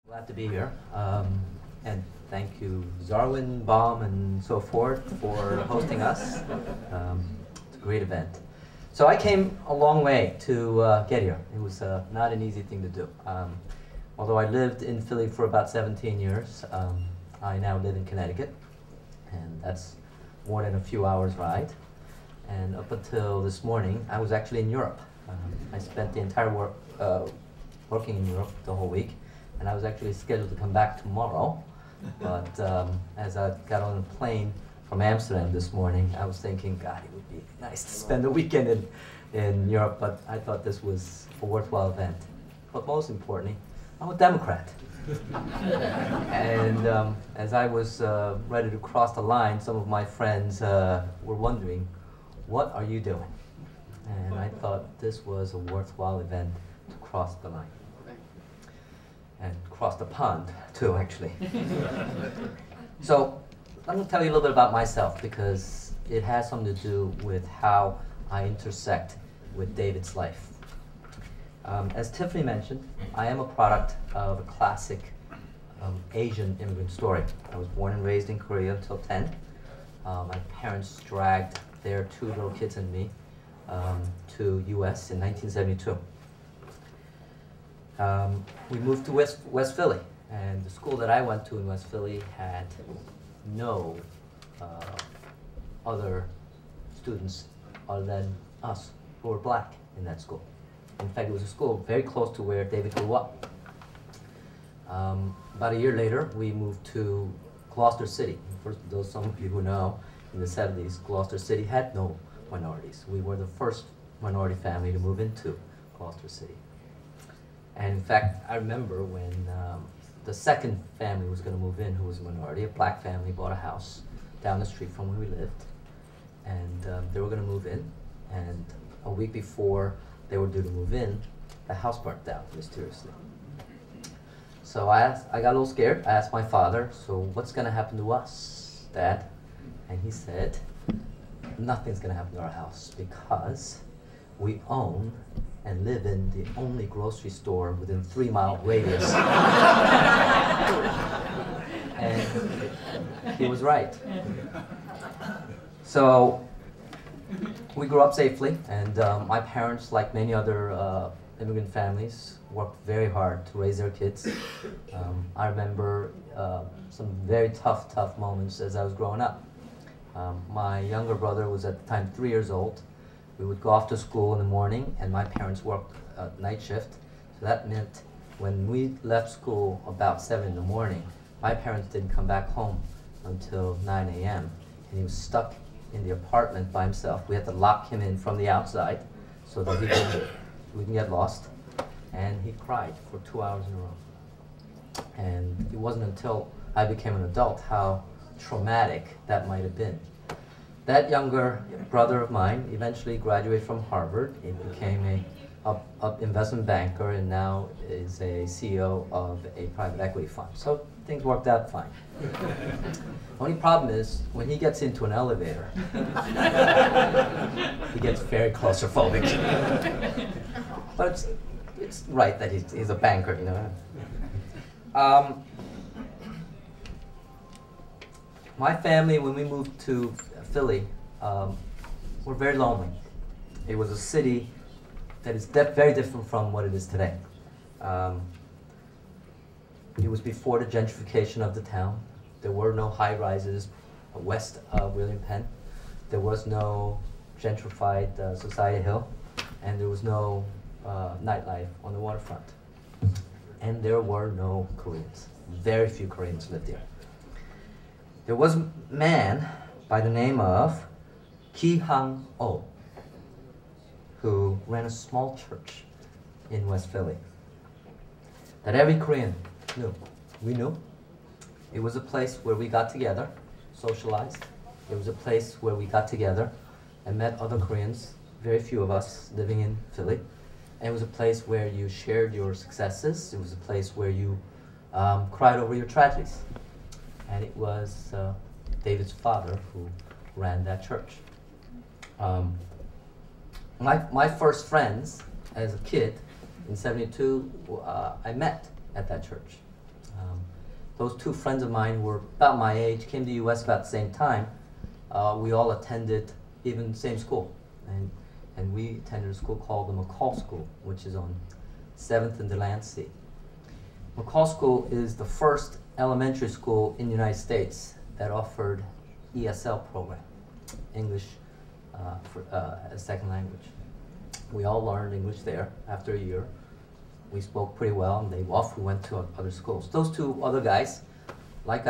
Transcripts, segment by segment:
Glad to be here. And thank you, Zarwin, Baum, and so forth for hosting us. It's a great event. So I came a long way to get here. It was not an easy thing to do. Although I lived in Philly for about 17 years, I now live in Connecticut, and that's more than a few hours ride. And up until this morning, I was actually in Europe. I spent the entire working in Europe the whole week, and I was actually scheduled to come back tomorrow. But as I got on a plane from Amsterdam this morning, I was thinking, God, it would be nice to spend the weekend in Europe, but I thought this was a worthwhile event. But most importantly, I'm a Democrat. And as I was ready to cross the line, some of my friends were wondering, what are you doing? And I thought this was a worthwhile event to cross the line. And cross the pond, too, actually. So let me tell you a little bit about myself, because it has something to do with how I intersect with David's life. As Tiffany mentioned, I am a product of a classic Asian immigrant story. I was born and raised in Korea until 10. My parents dragged their two little kids and me to US in 1972. We moved to West Philly, and the school that I went to in West Philly had no other students other than us who were black in that school. In fact, it was a school very close to where David grew up. About a year later, we moved to Gloucester City. For those some of you who know, in the 70s, Gloucester City had no minorities. We were the first minority family to move into Gloucester City. And in fact, I remember when the second family was going to move in, who was a minority, a black family bought a house down the street from where we lived. And they were going to move in. And a week before they were due to move in, the house burnt down mysteriously. So I got a little scared. I asked my father, so what's going to happen to us, Dad? And he said, nothing's going to happen to our house, because we own and live in the only grocery store within 3-mile radius. And he was right. So we grew up safely, and my parents, like many other immigrant families, worked very hard to raise their kids. I remember some very tough moments as I was growing up. My younger brother was at the time 3 years old. We would go off to school in the morning, and my parents worked night shift. So that meant when we left school about 7 in the morning, my parents didn't come back home until 9 a.m. And he was stuck in the apartment by himself. We had to lock him in from the outside so that he wouldn't get lost. And he cried for 2 hours in a row. And it wasn't until I became an adult how traumatic that might have been. That younger brother of mine eventually graduated from Harvard. He became a investment banker, and now is a CEO of a private equity fund. So things worked out fine. Only problem is, when he gets into an elevator, he gets very claustrophobic. But it's right that he's a banker, you know. My family, when we moved to Philly, were very lonely. It was a city that is very different from what it is today. It was before the gentrification of the town. There were no high-rises west of William Penn. There was no gentrified Society Hill, and there was no nightlife on the waterfront. And there were no Koreans. Very few Koreans lived there. There was a man by the name of Ki Hang-oh, who ran a small church in West Philly that every Korean knew. We knew. It was a place where we got together, socialized. It was a place where we got together and met other Koreans, very few of us living in Philly. And it was a place where you shared your successes. It was a place where you cried over your tragedies. And it was David's father who ran that church. My first friends as a kid in '72, I met at that church. those two friends of mine who were about my age, came to the U.S. about the same time. We all attended even the same school. And we attended a school called the McCall School, which is on 7th and Delancey. McCall School is the first elementary school in the United States that offered ESL program, English as a second language. We all learned English there after a year. We spoke pretty well, and they off we went to other schools. Those two other guys, like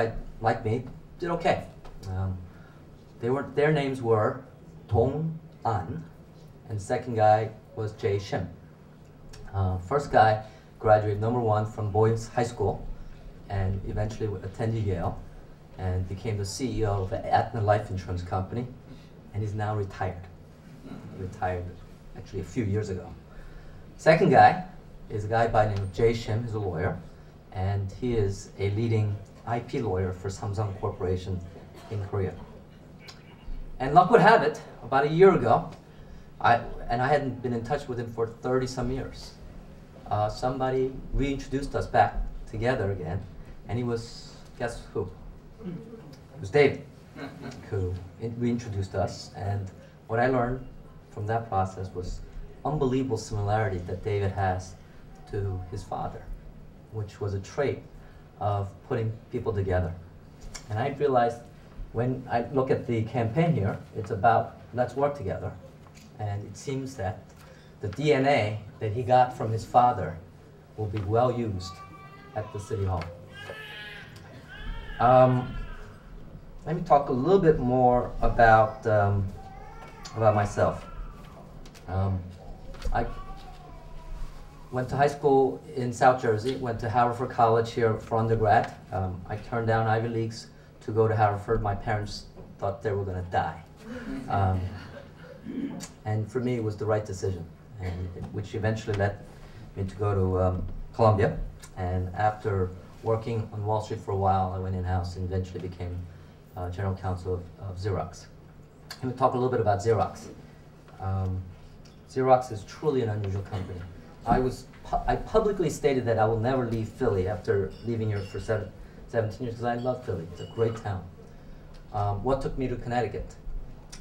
me, did okay. Their names were Dong An, and the second guy was Jae Shim. First guy graduated #1 from Boyce High School, and eventually attended Yale, and became the CEO of the Aetna Life Insurance Company, and he's now retired. Retired actually a few years ago. Second guy is a guy by the name of Jae Shim, who's a lawyer, and he is a leading IP lawyer for Samsung Corporation in Korea. And luck would have it, about a year ago, I hadn't been in touch with him for 30-some years. Somebody reintroduced us back together again, and he was, guess who? It was David, who reintroduced us. And what I learned from that process was unbelievable similarity that David has to his father, which was a trait of putting people together. And I realized when I look at the campaign here, it's about let's work together. And it seems that the DNA that he got from his father will be well used at the City Hall. Let me talk a little bit more about myself. I went to high school in South Jersey, went to Haverford College here for undergrad. I turned down Ivy Leagues to go to Haverford. My parents thought they were going to die. And for me, it was the right decision, which eventually led me to go to Columbia. And after working on Wall Street for a while, I went in-house and eventually became general counsel of Xerox. Let me talk a little bit about Xerox. Xerox is truly an unusual company. I publicly stated that I will never leave Philly after leaving here for 17 years because I love Philly. It's a great town. What took me to Connecticut?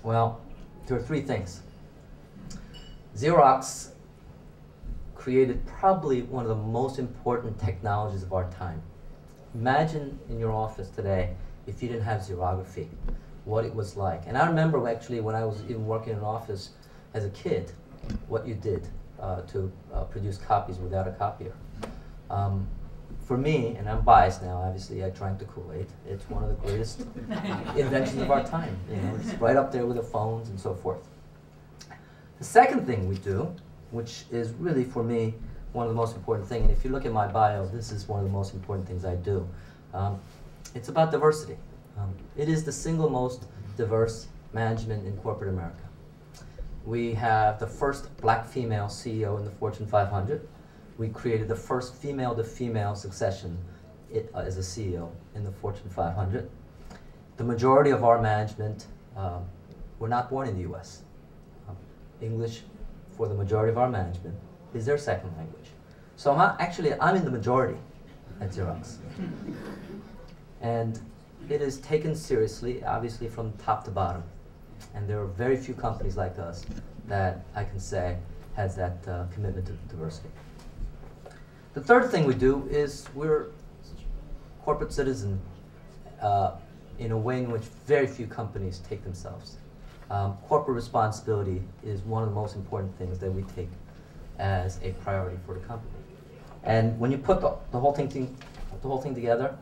Well, there are three things. Xerox created probably one of the most important technologies of our time. Imagine in your office today if you didn't have xerography, what it was like. And I remember actually when I was even working in an office as a kid, what you did to produce copies without a copier. For me, and I'm biased now, obviously I drank the Kool-Aid, it's one of the greatest inventions of our time. You know, it's right up there with the phones and so forth. The second thing we do, which is really for me one of the most important things, and if you look at my bio, this is one of the most important things I do. It's about diversity. It is the single most diverse management in corporate America. We have the first black female CEO in the Fortune 500. We created the first female-to-female succession as a CEO in the Fortune 500. The majority of our management were not born in the US. English, for the majority of our management, is their second language. So I'm in the majority at Xerox. And it is taken seriously, obviously from top to bottom. And there are very few companies like us that I can say has that commitment to diversity. The third thing we do is we're corporate citizen in a way in which very few companies take themselves. Corporate responsibility is one of the most important things that we take as a priority for the company. And when you put the whole thing together,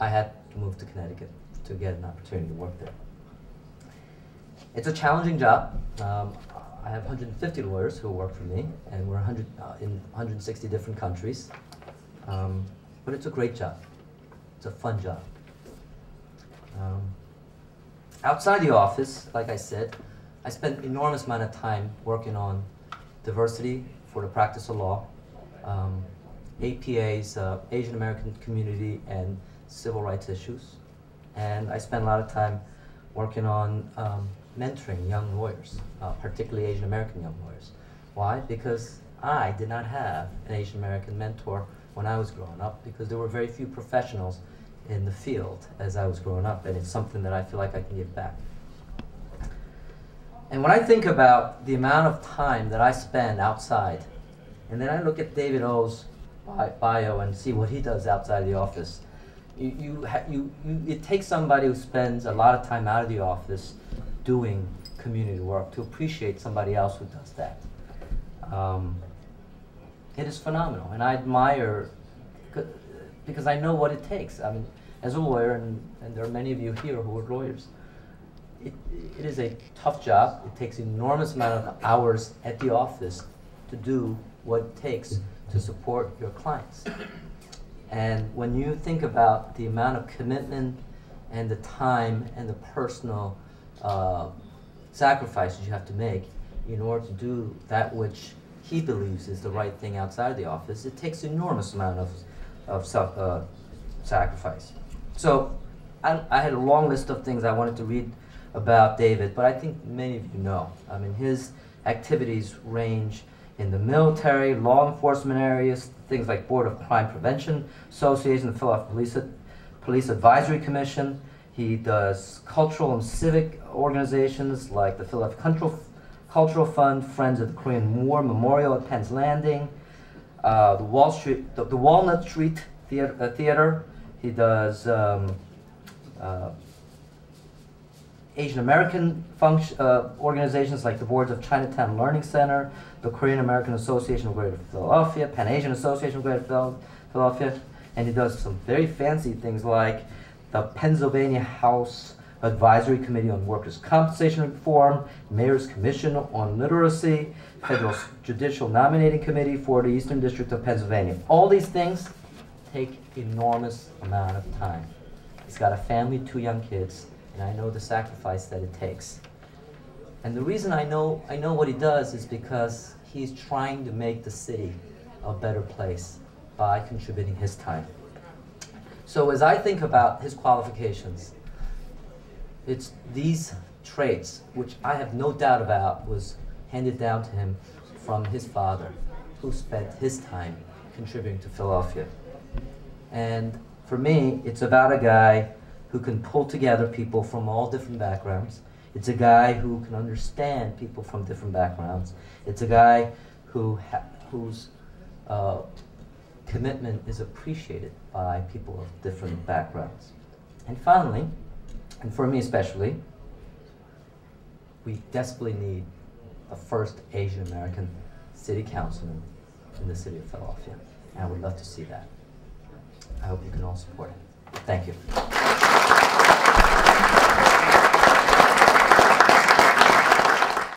I had to move to Connecticut to get an opportunity to work there. It's a challenging job. I have 150 lawyers who work for me, and we're in 160 different countries. But it's a great job. It's a fun job. Outside the office, like I said, I spent an enormous amount of time working on diversity for the practice of law, APA's Asian American community and civil rights issues. And I spent a lot of time working on mentoring young lawyers, particularly Asian American young lawyers. Why? Because I did not have an Asian American mentor when I was growing up, because there were very few professionals in the field as I was growing up, and it's something that I feel like I can give back. And when I think about the amount of time that I spend outside, and then I look at David O's bio and see what he does outside the office, it takes somebody who spends a lot of time out of the office doing community work to appreciate somebody else who does that. It is phenomenal, and I admire, because I know what it takes. I mean, as a lawyer, and there are many of you here who are lawyers, it is a tough job. It takes an enormous amount of hours at the office to do what it takes to support your clients. And when you think about the amount of commitment and the time and the personal sacrifices you have to make in order to do that which he believes is the right thing outside the office, it takes an enormous amount of sacrifice. So I had a long list of things I wanted to read about David, but I think many of you know. I mean, his activities range in the military, law enforcement areas, things like Board of Crime Prevention Association, the Philadelphia Police Advisory Commission. He does cultural and civic organizations like the Philadelphia Cultural Fund, Friends of the Korean War Memorial at Penn's Landing, the Walnut Street Theater. He does Asian American organizations like the boards of Chinatown Learning Center, the Korean American Association of Greater Philadelphia, Pan Asian Association of Greater Philadelphia, and he does some very fancy things like the Pennsylvania House Advisory Committee on Workers' Compensation Reform, Mayor's Commission on Literacy, Federal Judicial Nominating Committee for the Eastern District of Pennsylvania. All these things take enormous amount of time. He's got a family, 2 young kids, and I know the sacrifice that it takes. And the reason I know what he does is because he's trying to make the city a better place by contributing his time. So as I think about his qualifications, it's these traits, which I have no doubt about was handed down to him from his father, who spent his time contributing to Philadelphia. And for me, it's about a guy who can pull together people from all different backgrounds. It's a guy who can understand people from different backgrounds. It's a guy whose commitment is appreciated by people of different backgrounds. And finally, and for me especially, we desperately need a first Asian American city councilman in the city of Philadelphia. And I would love to see that. I hope you can all support it. Thank you.